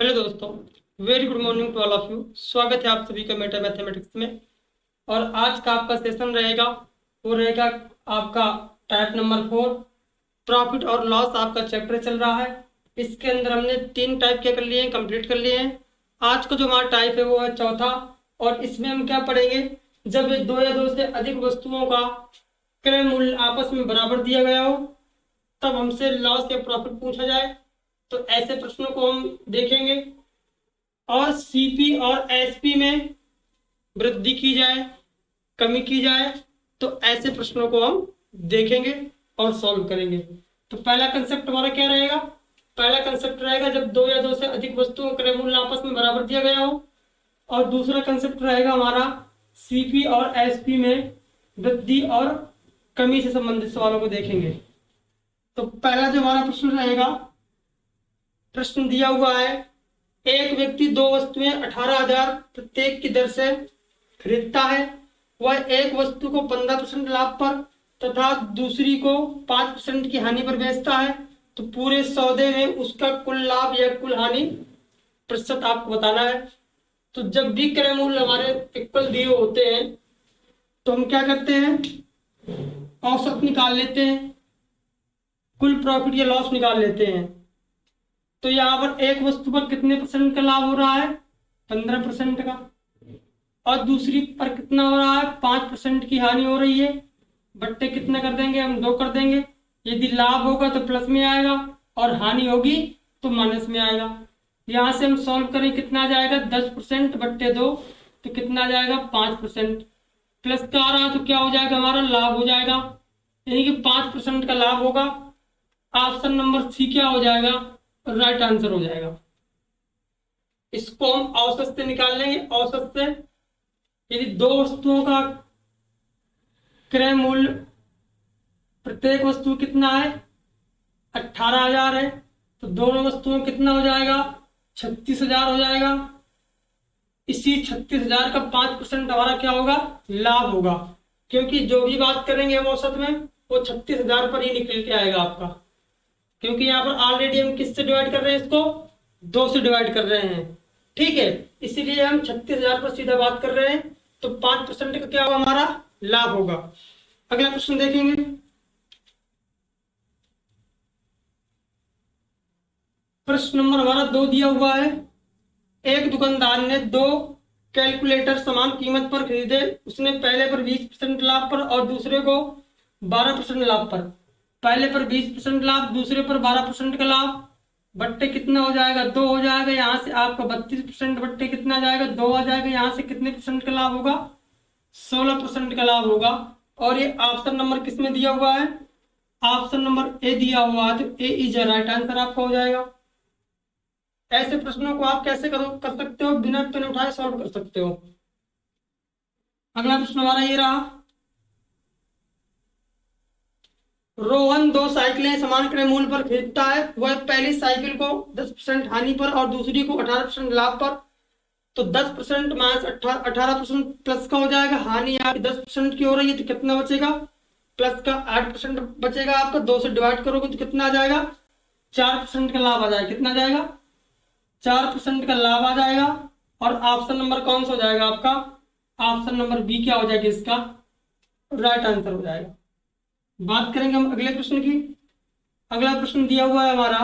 Hello दोस्तों, very good morning to all of you. स्वागत है आप सभी का मेटा मैथमेटिक्स में। और आज का आपका सेशन रहेगा, वो रहेगा आपका टाइप नंबर 4, प्रॉफिट और लॉस। आपका चैप्टर चल रहा है। इसके अंदर हमने 3 टाइप के कर लिए हैं, कंप्लीट कर लिए हैं। आज का जो हमारा टाइप है वो है चौथा। और इसमें हम क्या पढ़ेंगे, जब ये दो या दो से अधिक वस्तुओं का क्रय मूल्य आपस में बराबर दिया गया हो, तब हमसे लॉस या प्रॉफिट पूछा जाए। तो ऐसे प्रश्नों को हम देखेंगे। और सीपी और एसपी में वृद्धि की जाए, कमी की जाए, तो ऐसे प्रश्नों को हम देखेंगे और सॉल्व करेंगे। तो पहला कंसेप्ट हमारा क्या रहेगा? पहला कंसेप्ट रहेगा जब दो या दो से अधिक वस्तुओं का क्रय मूल्य आपस में बराबर दिया गया हो। और दूसरा कंसेप्ट रहेगा हमारा सीपी और एसपी में वृद्धि और कमी से संबंधित सवालों को देखेंगे। तो पहला जो हमारा प्रश्न रहेगा, प्रश्न दिया हुआ है, एक व्यक्ति दो वस्तुएं 18,000 प्रत्येक की दर से खरीदता है। वह एक वस्तु को 15% लाभ पर तथा दूसरी को 5% की हानि पर बेचता है। तो पूरे सौदे में उसका कुल लाभ या कुल हानि प्रतिशत आपको बताना है। तो जब भी क्रय मूल्य हमारे इक्वल दिए होते हैं तो हम क्या करते हैं, औसत निकाल लेते हैं, कुल प्रॉफिट या लॉस निकाल लेते हैं। तो यहाँ पर एक वस्तु पर कितने परसेंट का लाभ हो रहा है? 15% का। और दूसरी पर कितना हो रहा है? 5% की हानि हो रही है। बट्टे कितना कर देंगे हम? 2 कर देंगे। यदि लाभ होगा तो प्लस में आएगा और हानि होगी तो माइनस में आएगा। यहाँ से हम सॉल्व करें, कितना आ जाएगा? 10% बट्टे 2, तो कितना आ जाएगा? 5%। प्लस का आ रहा है तो क्या हो जाएगा? हमारा लाभ हो जाएगा, यानी कि 5% का लाभ होगा। ऑप्शन नंबर सी क्या हो जाएगा? राइट आंसर हो जाएगा। इसको हम औसत से निकाल लेंगे। औसत से यदि दो वस्तुओं का क्रय मूल्य प्रत्येक वस्तु कितना है? 18,000 है, तो दोनों वस्तुओं कितना हो जाएगा? 36,000 हो जाएगा। इसी 36,000 का 5% हमारा क्या होगा? लाभ होगा। क्योंकि जो भी बात करेंगे हम औसत में, वो 36,000 पर ही निकल के आएगा आपका। क्योंकि यहाँ पर ऑलरेडी हम किससे डिवाइड कर रहे हैं? इसको 2 से डिवाइड कर रहे हैं, ठीक है। इसीलिए हम 36,000 पर सीधा बात कर रहे हैं। तो 5% का क्या होगा? हमारा लाभ होगा। अगला प्रश्न देखेंगे। प्रश्न नंबर हमारा 2 दिया हुआ है। एक दुकानदार ने 2 कैलकुलेटर समान कीमत पर खरीदे। उसने पहले पर 20% लाभ पर और दूसरे को 12% लाभ पर। पहले पर 20% लाभ, दूसरे पर 12% का लाभ। बट्टे कितना हो जाएगा? 2 हो जाएगा। यहाँ से आपका 32% बट्टे कितना आ जाएगा? 2 आ जाएगा। यहाँ से कितने परसेंट का लाभ होगा? 16% का लाभ होगा। और ये ऑप्शन नंबर किस में दिया हुआ है? ऑप्शन नंबर ए दिया हुआ है, तो ए इज राइट आंसर आपका हो जाएगा। ऐसे प्रश्नों को आप कैसे कर सकते हो? बिना पेन उठाए सॉल्व कर सकते हो। अगला प्रश्न हमारा ये रहा, रोहन 2 साइकिलें समान क्रय मूल्य पर खरीदता है। वह पहली साइकिल को 10% हानि पर और दूसरी को 18% लाभ पर। तो 10% माइनस 18% प्लस का हो जाएगा। हानि आपकी 10% की हो रही है, तो कितना बचेगा? प्लस का 8% बचेगा आपका। 2 से डिवाइड करोगे तो कितना आ जाएगा? 4% का लाभ आ जाएगा। कितना आ जाएगा? 4% का लाभ आ जाएगा। और ऑप्शन नंबर कौन सा हो जाएगा आपका? ऑप्शन नंबर बी क्या हो जाएगा? इसका राइट आंसर हो जाएगा। बात करेंगे हम अगले प्रश्न की। अगला प्रश्न दिया हुआ है हमारा,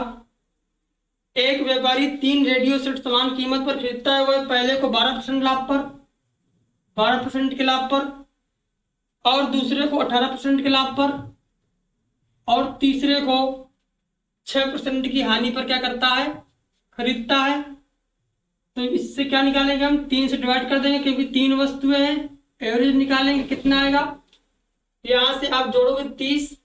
एक व्यापारी 3 रेडियो सेट समान कीमत पर खरीदता है। वह पहले को 12% लाभ पर, 12% के लाभ पर, और दूसरे को 18% के लाभ पर, और तीसरे को 6% की हानि पर क्या करता है? खरीदता है। तो इससे क्या निकालेंगे हम? 3 से डिवाइड कर देंगे, क्योंकि 3 वस्तुएं हैं। एवरेज निकालेंगे, कितना आएगा? यहां से आप जोड़ोगे 30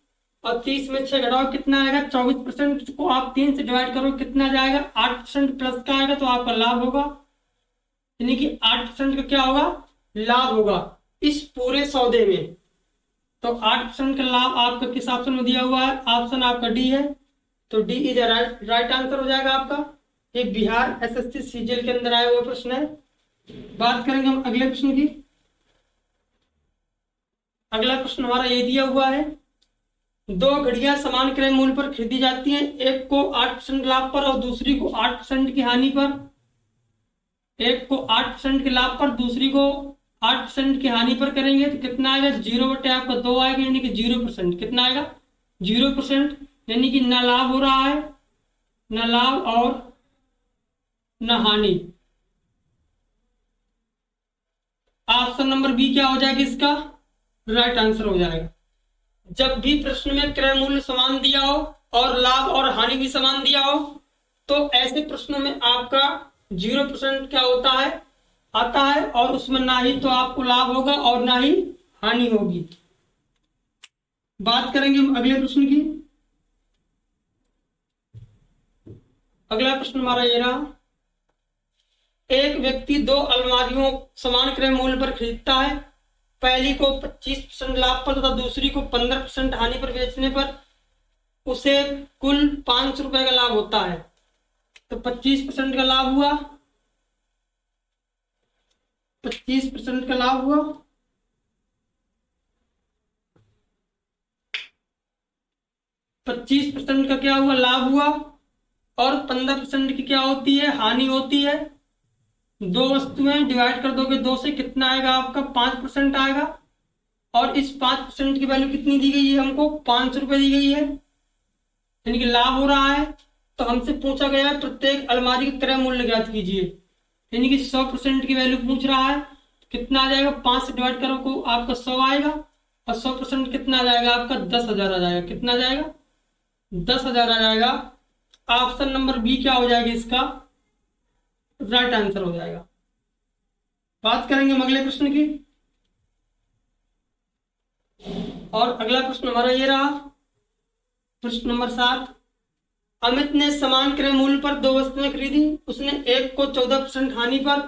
और 30 में 6 घटाओ, कितना आएगा? 24% को आप 3 से डिवाइड करो, कितना जाएगा? 8% प्लस का आएगा, तो आपका लाभ होगा। यानी कि 8% का क्या होगा? लाभ होगा इस पूरे सौदे में। तो 8% का लाभ आपका किस ऑप्शन में दिया हुआ है? ऑप्शन आपका डी है। तो डी इज राइट आंसर हो जाएगा आपका। ये बिहार एसएससी सीजीएल के अंदर आया हुआ प्रश्न है। बात करेंगे हम अगले प्रश्न की। अगला प्रश्न हमारा ये दिया हुआ है, दो घड़ियां समान क्रय मूल्य पर खरीदी जाती हैं, एक को 8% लाभ पर और दूसरी को 8% की हानि पर। एक को 8% के लाभ पर, दूसरी को 8% की हानि पर करेंगे तो कितना आएगा? 0 बटे आपका 2 आएगा, यानी कि 0%। कितना आएगा? 0%, यानी कि ना लाभ हो रहा है, ना लाभ और ना हानि। ऑप्शन नंबर बी क्या हो जाएगा इसका? राइट आंसर हो जाएगा। जब भी प्रश्न में क्रय मूल्य समान दिया हो और लाभ और हानि भी समान दिया हो, तो ऐसे प्रश्नों में आपका 0% क्या होता है? आता है, और उसमें ना ही तो आपको लाभ होगा और ना ही हानि होगी। बात करेंगे हम अगले प्रश्न की। अगला प्रश्न हमारा ये रहा। एक व्यक्ति दो अलमारियों समान क्रय मूल्य पर खरीदता है। पहली को 25% लाभ पर तथा दूसरी को 15% हानि पर बेचने पर उसे कुल 500 रुपए का लाभ होता है। तो 25% का लाभ हुआ, 25% का लाभ हुआ, 25% का क्या हुआ? लाभ हुआ, और 15% की क्या होती है? हानि होती है। दो वस्तुएं डिवाइड कर दोगे 2 से, कितना आएगा आपका? 5% आएगा। और इस 5% की वैल्यू कितनी दी गई है हमको? 500 रुपए दी गई है, यानी कि लाभ हो रहा है। तो हमसे पूछा गया है प्रत्येक अलमारी का क्रय मूल्य ज्ञात कीजिए, यानी कि 100% की वैल्यू पूछ रहा है। कितना आ जाएगा? 5 से डिवाइड करो को आपका 100 आएगा, और 100% कितना आ जाएगा आपका? 10,000 आ जाएगा। कितना आ जाएगा? 10,000 आ जाएगा। ऑप्शन नंबर बी क्या हो जाएगा इसका? राइट आंसर हो जाएगा। बात करेंगे हम अगले प्रश्न की, और अगला प्रश्न हमारा ये रहा, प्रश्न नंबर 7। अमित ने समान क्रय मूल्य पर दो वस्तुएं खरीदी। उसने एक को 14% हानि पर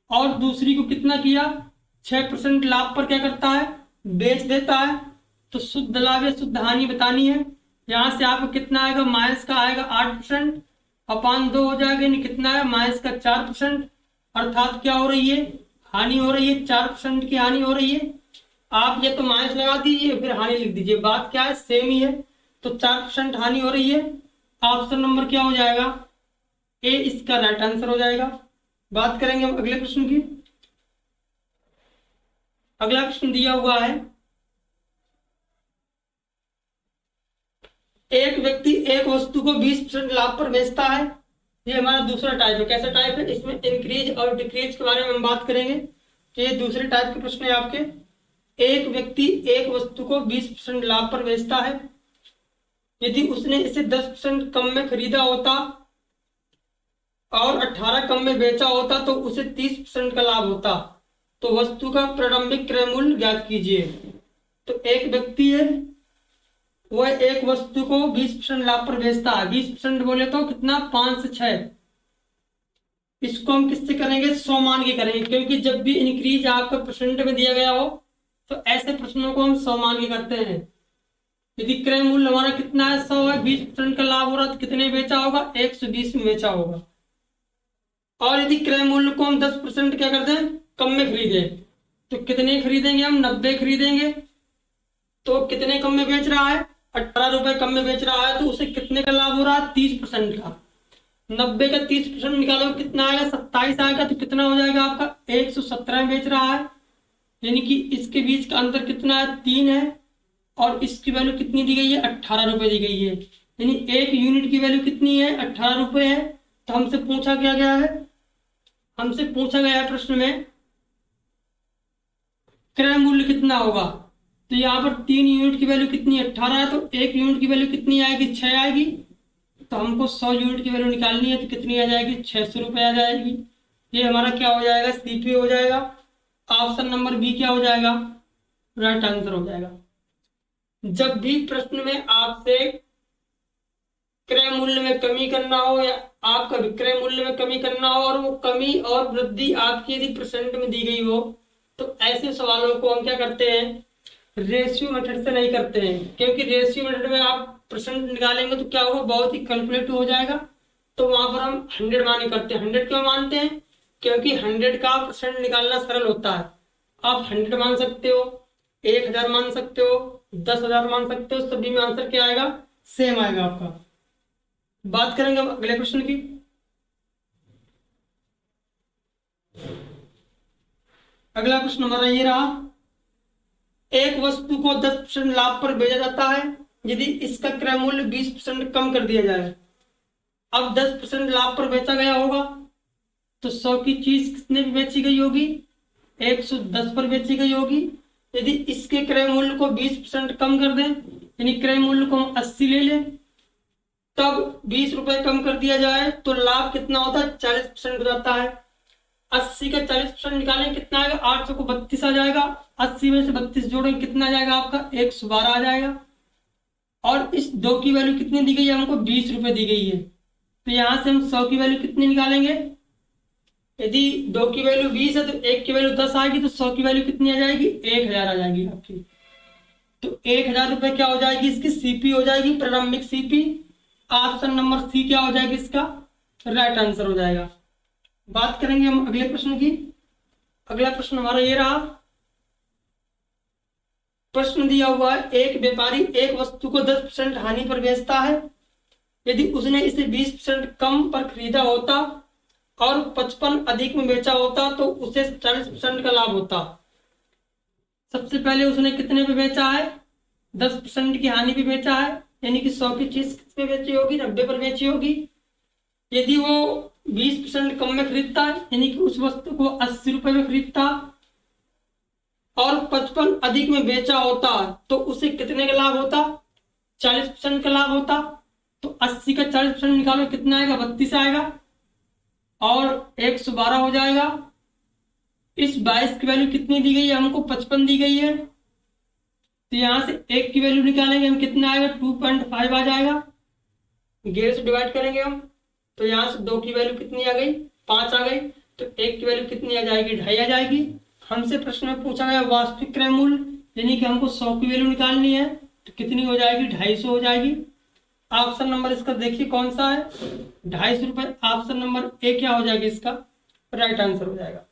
और दूसरी को कितना किया? 6% लाभ पर क्या करता है? बेच देता है। तो शुद्ध लाभ या शुद्ध हानि बतानी है। यहां से आपको कितना आएगा? माइनस का आएगा 8%, अपान 2 हो जाएगा, यानी कितना है? माइनस का 4%। अर्थात क्या हो रही है? हानि हो रही है, 4% की हानि हो रही है। आप ये तो माइनस लगा दीजिए, फिर हानि लिख दीजिए, बात क्या है? सेम ही है। तो 4% हानि हो रही है। ऑप्शन नंबर क्या हो जाएगा? ए इसका राइट आंसर हो जाएगा। बात करेंगे हम अगले प्रश्न की। अगला प्रश्न दिया हुआ है, एक व्यक्ति एक वस्तु को 20% लाभ पर बेचता है। ये हमारा दूसरा टाइप है। कैसा टाइप है? इसमें इंक्रीज और डिक्रीज के बारे में हम बात करेंगे। तो ये दूसरे टाइप के प्रश्न है आपके। एक व्यक्ति एक वस्तु को 20% लाभ पर बेचता है। यदि उसने इसे 10% कम में खरीदा होता और 18 कम में बेचा होता तो उसे 30% का लाभ होता। तो वस्तु का प्रारंभिक क्रय मूल्य ज्ञात कीजिए। तो एक व्यक्ति है, वह एक वस्तु को 20% लाभ पर बेचता है। 20% बोले तो कितना? 5 से 6। इसको हम किससे करेंगे? 100 मान के करेंगे, क्योंकि जब भी इंक्रीज आपका परसेंट में दिया गया हो तो ऐसे प्रश्नों को हम 100 मान के करते हैं। यदि क्रय मूल्य हमारा कितना है? 100 है, 20% का लाभ हो रहा तो कितने बेचा होगा? 120 में बेचा होगा। और यदि क्रय मूल्य को हम 10% क्या करते हैं? कम में खरीदे, तो कितने खरीदेंगे हम? 90 खरीदेंगे। तो कितने कम में बेच रहा है? 18 रुपए कम में बेच रहा है, तो उसे कितने का लाभ हो रहा है? 30% का। 90 का 30% निकालो, कितना आएगा? 27 आएगा। तो कितना हो जाएगा आपका? 117 में बेच रहा है, यानी कि इसके बीच का अंतर कितना है? 3 है। और इसकी वैल्यू कितनी दी गई है? 18 रुपए दी गई है, यानी एक यूनिट की वैल्यू कितनी है? 18 रुपए है। तो हमसे पूछा क्या गया है? हमसे पूछा गया है प्रश्न में क्रय मूल्य कितना होगा। तो यहाँ पर 3 यूनिट की वैल्यू कितनी है? 18 है। तो 1 यूनिट की वैल्यू कितनी आएगी? 6 आएगी। तो हमको 100 यूनिट की वैल्यू निकालनी है, तो कितनी आ जाएगी? 600 रुपये आ जाएगी। ये हमारा क्या हो जाएगा? सीपी हो जाएगा। ऑप्शन नंबर बी क्या हो जाएगा? राइट आंसर हो जाएगा। जब भी प्रश्न में आपसे क्रय मूल्य में कमी करना हो या आपका विक्रय मूल्य में कमी करना हो, और वो कमी और वृद्धि आपकी यदि परसेंट में दी गई हो, तो ऐसे सवालों को हम क्या करते हैं? रेशियो मेथड से नहीं करते हैं, क्योंकि रेशियो मेथड में आप परसेंट निकालेंगे तो क्या होगा? बहुत ही कैलकुलेटिव हो जाएगा। तो वहां पर हम 100 मान करते हैं। 100 क्यों मानते हैं? क्योंकि 100 का परसेंट निकालना सरल होता है। आप 100 मान सकते हो, 1000 मान सकते हो, 10,000 मान सकते हो, सभी में आंसर क्या आएगा? सेम आएगा आपका। बात करेंगे हम अगले प्रश्न की। अगला प्रश्न हमारा ये रहा, एक वस्तु को 10% लाभ पर बेचा जाता है यदि इसका क्रय मूल्य 20% कम कर दिया जाए। अब 10% लाभ पर बेचा गया होगा तो 100 की चीज कितने पे बेची गई होगी? 110 पर बेची गई होगी। यदि इसके क्रय मूल्य को 20% कम कर दें, यानी क्रय मूल्य को हम 80 ले लें, तब 20 रुपए कम कर दिया जाए तो लाभ कितना होता है? 40% हो जाता है। 80 का 40% निकालें कितना आएगा? 800 को 32 आ जाएगा। 80 में से 32 जोड़ें कितना आ जाएगा आपका? 112 आ जाएगा। और इस 2 की वैल्यू कितनी दी गई है हमको? 20 रुपए दी गई है। तो यहां से हम 100 की वैल्यू कितनी निकालेंगे? यदि 2 की वैल्यू 20 है तो 1 की वैल्यू 10 आएगी, तो 100 की वैल्यू कितनी आ जाएगी? 1000 आ जाएगी आपकी। तो 1000 रुपए क्या हो जाएगी? इसकी सीपी हो जाएगी, प्रारंभिक सीपी। ऑप्शन नंबर सी क्या हो जाएगी इसका? राइट आंसर हो जाएगा। बात करेंगे हम अगले प्रश्न की। अगला प्रश्न हमारा ये रहा, प्रश्न दिया हुआ है, एक व्यापारी एक वस्तु को 10% हानि पर बेचता है। यदि उसने इसे 20% कम पर खरीदा होता और 55 अधिक में बेचा होता तो उसे 40% का लाभ होता। सबसे पहले उसने कितने पे बेचा है? 10% की हानि पे बेचा है, यानी कि 100 की चीज किस पे बेची होगी? 90 पर बेची होगी। यदि वो 20% कम में खरीदता है, यानी कि उस वस्तु को 80 रुपए में खरीदता और 55 अधिक में बेचा होता तो उसे कितने का लाभ होता? 40% का लाभ होता। तो 80 का 40% निकालो, कितना आएगा? 32 आएगा और 112 हो जाएगा। इस 22 की वैल्यू कितनी दी गई है हमको? 55 दी गई है। तो यहां से 1 की वैल्यू निकालेंगे हम, कितना आएगा? 2.5 आ जाएगा। 11 से डिवाइड करेंगे हम, तो यहां से 2 की वैल्यू कितनी आ गई? 5 आ गई। तो 1 की वैल्यू कितनी आ जाएगी? 2.5 आ जाएगी। हमसे प्रश्न में पूछा गया वास्तविक क्रय मूल्य, यानी कि हमको 100 की वैल्यू निकालनी है, तो कितनी हो जाएगी? 250 हो जाएगी। ऑप्शन नंबर इसका देखिए कौन सा है? 250 रुपए। ऑप्शन नंबर ए क्या हो जाएगा इसका? राइट आंसर हो जाएगा।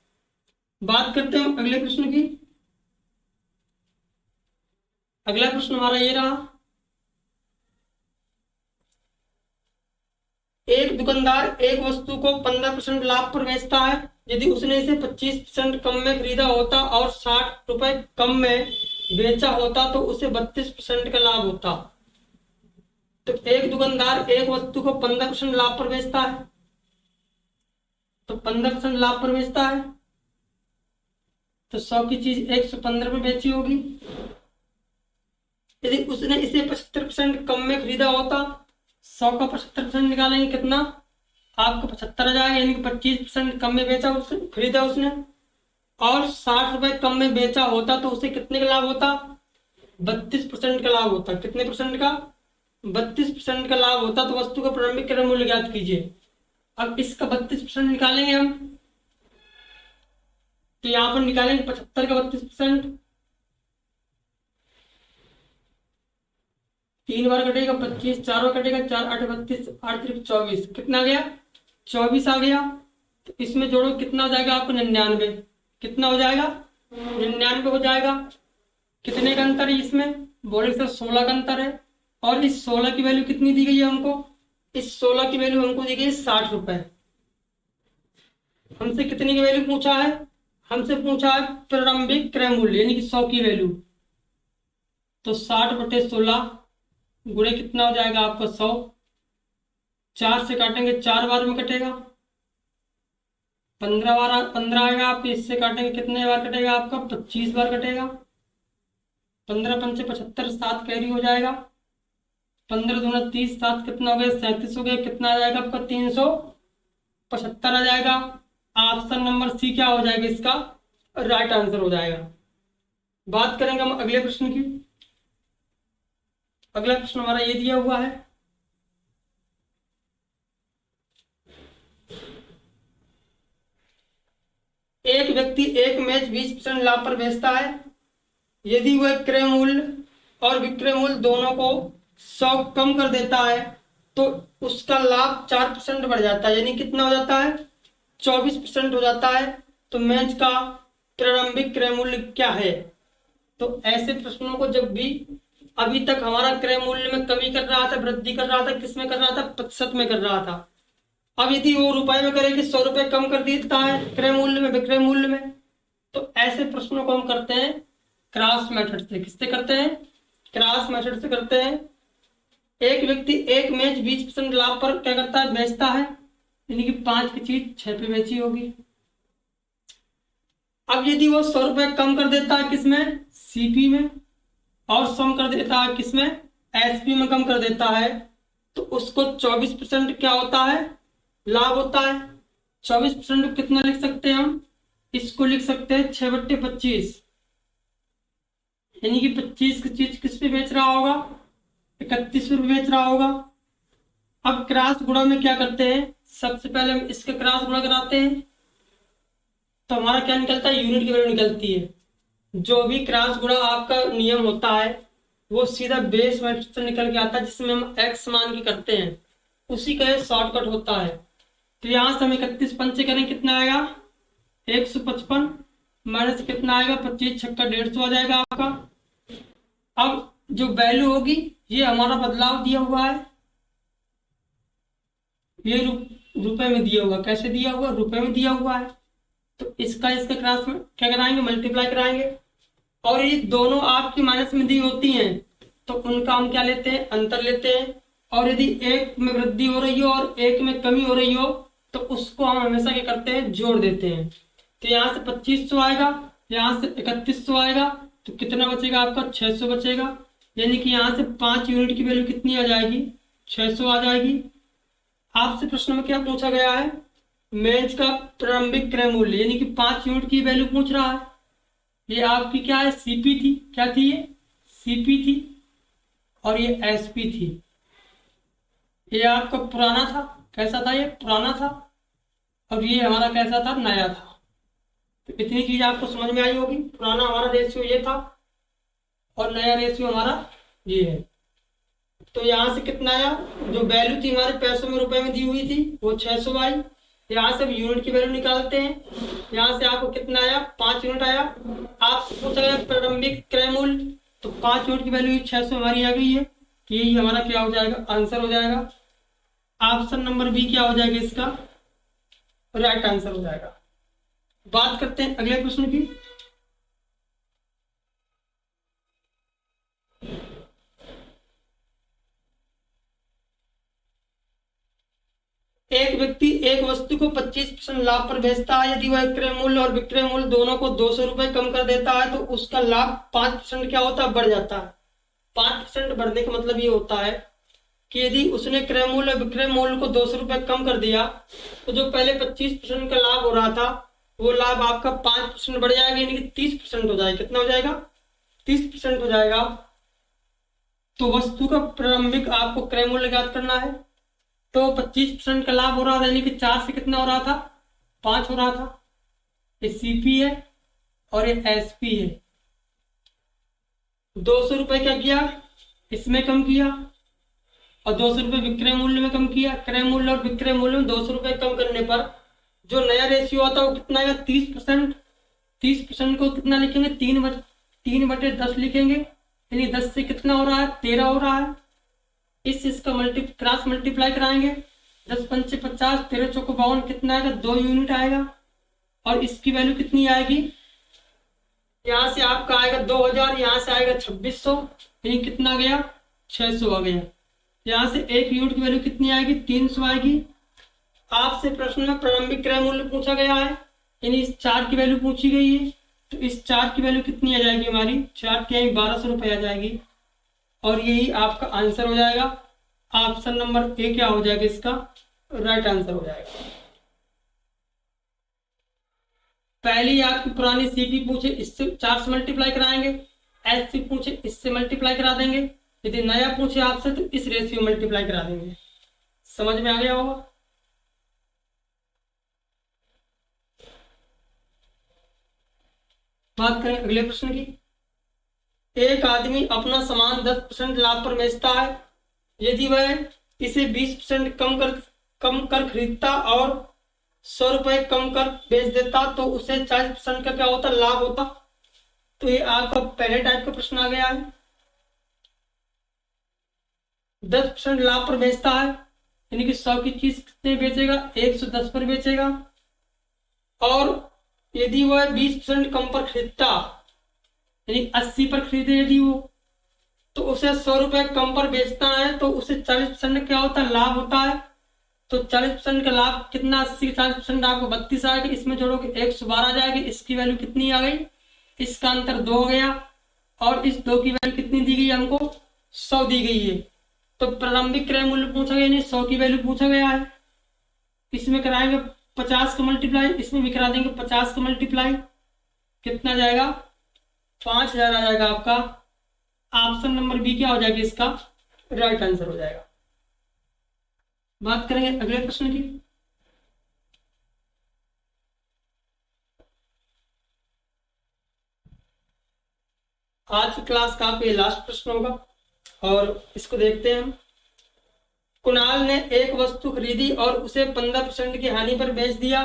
बात करते हैं अगले प्रश्न की। अगला प्रश्न हमारा ये रहा, एक दुकानदार एक वस्तु को 15% लाभ पर बेचता है। यदि उसने इसे 25% कम में खरीदा होता और 60 रुपए कम में बेचा होता तो उसे 32% का लाभ होता। तो एक दुकानदार एक वस्तु को 15% लाभ पर बेचता है, तो 15% लाभ पर बेचता है तो 100 की चीज 115 में बेची होगी। यदि उसने इसे 75% कम में खरीदा होता, 100 का 75% निकालेंगे कितना? आपको 75 आ जाएगा, यानी कि 25% कम में बेचा उसने, खरीदा उसने, और 60 रुपए कम में बेचा होता तो उसे कितने का लाभ होता? 32% का लाभ होता। कितने परसेंट का? 32% का लाभ होता। तो वस्तु का प्रारंभिक क्रय मूल्य ज्ञात कीजिए। अब इसका 32% निकालेंगे हम, तो यहां पर निकालेंगे 75 का 32%। 3 बार कटेगा 25, 4 बार कटेगा 4, 8 32, 8 3 24, कितना आ गया? 24 आ गया। तो इसमें जोड़ो, कितना हो जाएगा आपको? 99। कितना हो जाएगा? 99 हो जाएगा। कितने का अंतर है इसमें? बोले सर 16 का अंतर है। और इस 16 की वैल्यू कितनी दी गई है हमको? इस 16 की वैल्यू हमको दी गई है 60 रुपए। हमसे कितनी की वैल्यू पूछा है? हमसे पूछा है प्रारंभिक क्रय मूल्य, यानी कि 100 की वैल्यू। तो 60/16 गुणे कितना हो जाएगा आपका? 100। 4 से काटेंगे, 4 बार में कटेगा, 15 बार 15 आएगा आपके। इससे काटेंगे, कितने बार कटेगा आपका? 25 बार कटेगा। 15 पंचे 75, 7 कैरी हो जाएगा। 15 दूना 30, 7 कितना हो गया? 37 हो गया। कितना आ जाएगा आपका? 375 आ जाएगा। ऑप्शन नंबर सी क्या हो जाएगा इसका? राइट आंसर हो जाएगा। बात करेंगे हम अगले प्रश्न की। अगला प्रश्न हमारा ये दिया हुआ है, एक व्यक्ति एक मैच 20% लाभ पर बेचता है। यदि वह क्रय मूल्य और विक्रय मूल्य दोनों को 100 कम कर देता है तो उसका लाभ 4% बढ़ जाता है, यानी कितना हो जाता है? 24% हो जाता है। तो मैच का प्रारंभिक क्रय मूल्य क्या है? तो ऐसे प्रश्नों को जब भी, अभी तक हमारा क्रय मूल्य में कमी कर रहा था, वृद्धि कर रहा था, किसमें कर रहा था, प्रतिशत में कर रहा था। अब यदि वो रुपए में करेगी, 100 रुपए कम कर देता है क्रय मूल्य में, विक्रय मूल्य में, तो ऐसे प्रश्नों को हम करते हैं क्रॉस मेथड से। किससे करते हैं? क्रॉस मेथड से करते हैं। एक व्यक्ति एक मेज 20% लाभ पर क्या करता है, बेचता है, यानी कि 5 की चीज 6 पे बेची होगी। अब यदि वो 100 रुपए कम कर देता है, किसमें, सीपी में, और कम कर देता है किसमें, एसपी में कम कर देता है, तो उसको 24% क्या होता है, लाभ होता है। 24% कितना लिख सकते हैं हम, इसको लिख सकते हैं 6/25, यानी कि 25 की चीज किस पे बेच रहा होगा, 31 पे बेच रहा होगा। अब क्रॉस गुणा में क्या करते हैं, सबसे पहले हम इसके क्रॉस गुणा कराते हैं, तो हमारा क्या निकलता है, यूनिट की वैल्यू निकलती है। जो भी क्रॉस गुणा आपका नियम होता है वो सीधा बेस मैट्रिक्स से निकल के आता है, जिसमें हम एक्स मान की करते हैं, उसी का शॉर्टकट होता है। तो यहाँ से हम 31 पंचे करें, कितना आएगा, 155 माइनस कितना आएगा, 25 छक्का 150 आ जाएगा आपका। अब जो वैल्यू होगी ये हमारा बदलाव दिया हुआ है, ये रुपए में दिया हुआ, कैसे दिया हुआ, रुपए में दिया हुआ है। तो इसका इसके क्रॉस में क्या कराएंगे, मल्टीप्लाई कराएंगे। और ये दोनों आपकी माइनस में दी होती हैं तो उनका हम क्या लेते हैं, अंतर लेते हैं। और यदि एक में वृद्धि हो रही हो और एक में कमी हो रही हो तो उसको हम हमेशा क्या करते हैं, जोड़ देते हैं। तो यहाँ से 2500 आएगा, यहाँ से 3100 आएगा, तो कितना बचेगा आपका, 600 बचेगा। यानी कि यहाँ से 5 यूनिट की वैल्यू कितनी आ जाएगी, 600 आ जाएगी। आपसे प्रश्न में क्या पूछा गया है, मेज का प्रारंभिक क्रय मूल्य, यानी कि 5 यूनिट की वैल्यू पूछ रहा है। ये आपकी क्या है, सीपी थी, क्या थी ये, सीपी थी, और ये एसपी थी। ये आपका पुराना था, कैसा था, ये पुराना था, और ये हमारा कैसा था, नया था। तो इतनी चीज आपको समझ में आई होगी। पुराना हमारा रेशियो ये था और नया रेशियो हमारा ये है। तो यहाँ से कितना आया, जो वैल्यू थी हमारे पैसों में रुपए में दी हुई थी वो 600 आई। यहाँ से यूनिट की वैल्यू निकालते हैं, यहाँ से आपको कितना आया, 5 यूनिट आया। आपसे पूछा गया प्रारंभिक क्रय मूल्य, तो 5 यूनिट की वैल्यू 600 हमारी आ गई है। यही हमारा क्या हो जाएगा, आंसर हो जाएगा। ऑप्शन नंबर बी क्या हो जाएगा, इसका राइट आंसर हो जाएगा। बात करते हैं अगले प्रश्न की। एक व्यक्ति एक वस्तु को 25% लाभ पर बेचता है। यदि वह क्रय मूल्य और विक्रय मूल्य दोनों को 200 रुपए कम कर देता है तो उसका लाभ 5% क्या होता है, बढ़ जाता है। 5% बढ़ने का मतलब ये होता है कि यदि उसने क्रय मूल्य और विक्रय मूल्य को 200 रुपए कम कर दिया तो जो पहले 25% का लाभ हो रहा था वो लाभ आपका 5% बढ़ जाएगा, यानी कि 30% हो जाएगा। कितना हो जाएगा, 30% हो जाएगा। तो वस्तु का प्रारंभिक आपको क्रय मूल्य ज्ञात करना है। तो 25% का लाभ हो रहा था, यानी कि 4 से कितना हो रहा था, 5 हो रहा था। ये सीपी है और ये एसपी है। 200 रुपए क्या किया, इसमें कम किया, और 200 रुपए विक्रय मूल्य में कम किया। क्रय मूल्य और विक्रय मूल्य में 200 रुपए कम करने पर जो नया रेशियो आता है वो कितना आएगा, 30%। 30% को कितना लिखेंगे, 3/10 लिखेंगे, यानी 10 से कितना हो रहा है, 13 हो रहा है। इसका क्रॉस मल्टीप्लाई कराएंगे, 10 पंचे 50, 13 चौको 52, कितना आएगा, 2 यूनिट आएगा। और इसकी वैल्यू कितनी आएगी, यहाँ से आपका आएगा 2000, यहाँ से आएगा 2600, यानी कितना गया, 600 आ गया। यहाँ से 1 यूनिट की वैल्यू कितनी आएगी, 300 आएगी। आपसे प्रश्न में प्रारंभिक क्रय मूल्य पूछा गया है, यानी इस 4 की वैल्यू पूछी गई है। तो इस 4 की वैल्यू कितनी आ जाएगी हमारी, 4 की 1200 रुपये आ जाएगी। और यही आपका आंसर हो जाएगा। ऑप्शन नंबर ए क्या हो जाएगा, इसका राइट आंसर हो जाएगा। पहली आपकी पुरानी सीपी पूछे, इससे 4 से मल्टीप्लाई कराएंगे। एससी पूछे, इससे मल्टीप्लाई करा देंगे। यदि नया पूछे आपसे तो इस रेशियो मल्टीप्लाई करा देंगे। समझ में आ गया होगा। बात करें अगले प्रश्न की। एक आदमी अपना सामान 10% लाभ पर बेचता है। यदि वह इसे 20% कम कर खरीदता और 100 रुपए कम कर बेच देता तो उसे 40% का क्या होता, लाभ होता। तो ये आपका पहले टाइप का प्रश्न आ गया है। 10% लाभ पर बेचता है, यानी कि 100 की चीज कितने बेचेगा, 110 पर बेचेगा। और यदि वह 20% कम पर खरीदता, यानी 80 पर खरीदे यदि वो, तो उसे 100 रुपए कम पर बेचता है, तो उसे 40% क्या होता है, लाभ होता है। तो 40% का लाभ कितना, 80 40% आपको 32 आएगा, इसमें जोड़ोगे 112 आ जाएगी। इसकी वैल्यू कितनी आ गई, इसका अंतर 2 हो गया, और इस 2 की वैल्यू कितनी दी गई हमको, 100 दी गई है। तो प्रारंभिक क्रय मूल्य पूछा गया, नहीं 100 की वैल्यू पूछा गया है। इसमें कराएंगे 50 का मल्टीप्लाई, इसमें भी करा देंगे 50 का मल्टीप्लाई, कितना जाएगा, 5000 आ जाएगा आपका। ऑप्शन नंबर बी क्या हो जाएगा, इसका राइट आंसर हो जाएगा। बात करेंगे अगले प्रश्न की। आज की क्लास का ये लास्ट प्रश्न होगा और इसको देखते हैं हम। कुणाल ने एक वस्तु खरीदी और उसे 15% की हानि पर बेच दिया।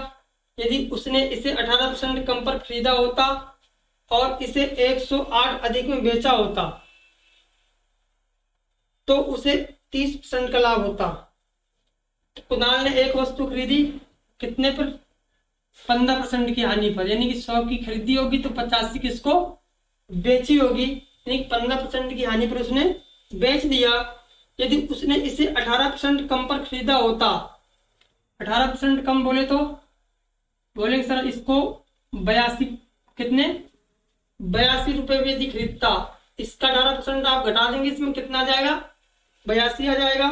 यदि उसने इसे 18% कम पर खरीदा होता और इसे 108 अधिक में बेचा होता, तो उसे 30% का लाभ होता। कुणाल ने एक वस्तु खरीदी कितने पर, 15% की हानि पर, यानी कि 100 की खरीदी होगी तो 85 की इसको बेची होगी, यानी 15% की हानि पर उसने बेच दिया। यदि उसने इसे 18% कम पर खरीदा होता, 18% कम बोले तो बोलेंगे सर इसको 82, कितने 82 रुपए में यदि खरीदता, इसका 18% आप घटा देंगे, इसमें कितना आ जाएगा, 82 आ जाएगा।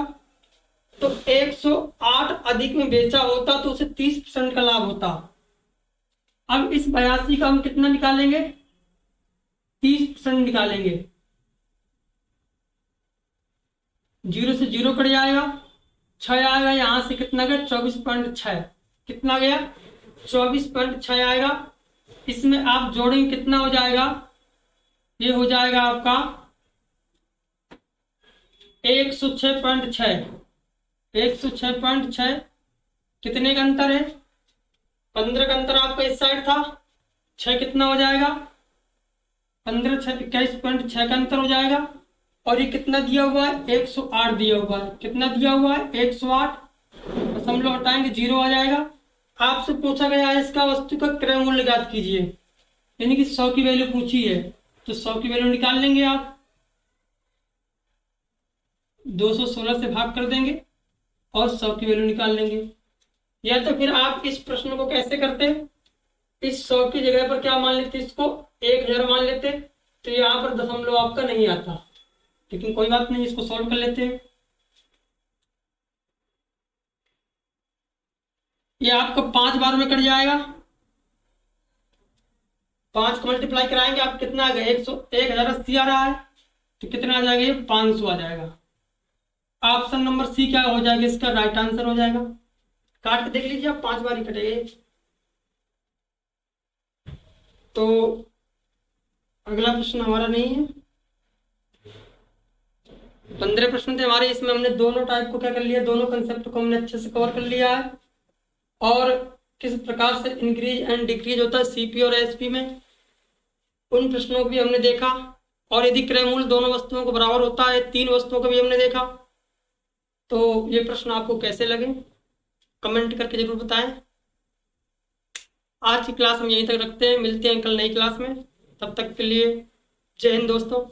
तो 108 अधिक में बेचा होता तो उसे 30% का लाभ होता। अब इस 82 का हम कितना निकालेंगे, 30% निकालेंगे। 0 से 0 कट जाएगा, 6 आएगा, यहां से कितना गया, 24.6, कितना गया, 24.6 आएगा। इसमें आप जोड़ेंगे कितना हो जाएगा, ये हो जाएगा आपका 106.6, 106.6, कितने का अंतर है, 15 का अंतर आपका इस साइड था, 6 कितना हो जाएगा, 15 6 21.6 का अंतर हो जाएगा। और ये कितना दिया हुआ है, 108 दिया हुआ है, कितना दिया हुआ है, 108, दशमलव हटाएंगे 0 आ जाएगा। आपसे पूछा गया है इसका वस्तु का क्रय मूल्य ज्ञात कीजिए, यानी कि 100 की वैल्यू पूछी है, तो 100 की वैल्यू निकाल लेंगे आप, 216 से भाग कर देंगे और 100 की वैल्यू निकाल लेंगे। या तो फिर आप इस प्रश्न को कैसे करते, इस 100 की जगह पर क्या मान लेते, इसको 1000 मान लेते, तो यहाँ पर दशमलव आपका नहीं आता, लेकिन कोई बात नहीं, इसको सॉल्व कर लेते हैं। ये आपका 5 बार में कट जाएगा, 5 को मल्टीप्लाई कराएंगे आप, कितना आ गया, 1080 आ रहा है, तो कितना आ जाएगा, ये 500 आ जाएगा। ऑप्शन नंबर सी क्या हो जाएगा, इसका राइट आंसर हो जाएगा। काट के देख लीजिए आप, 5 बार ही कटेगा। तो अगला प्रश्न हमारा नहीं है, 15 प्रश्न थे हमारे, इसमें हमने दोनों टाइप को क्या कर लिया, दोनों कंसेप्ट को हमने अच्छे से कवर कर लिया है। और किस प्रकार से इंक्रीज एंड डिक्रीज होता है सीपी और एसपी में, उन प्रश्नों को भी हमने देखा। और यदि क्रय मूल्य दोनों वस्तुओं को बराबर होता है, 3 वस्तुओं को भी हमने देखा। तो ये प्रश्न आपको कैसे लगे कमेंट करके जरूर बताएं। आज की क्लास हम यहीं तक रखते हैं, मिलते हैं कल नई क्लास में, तब तक के लिए जय हिंद दोस्तों।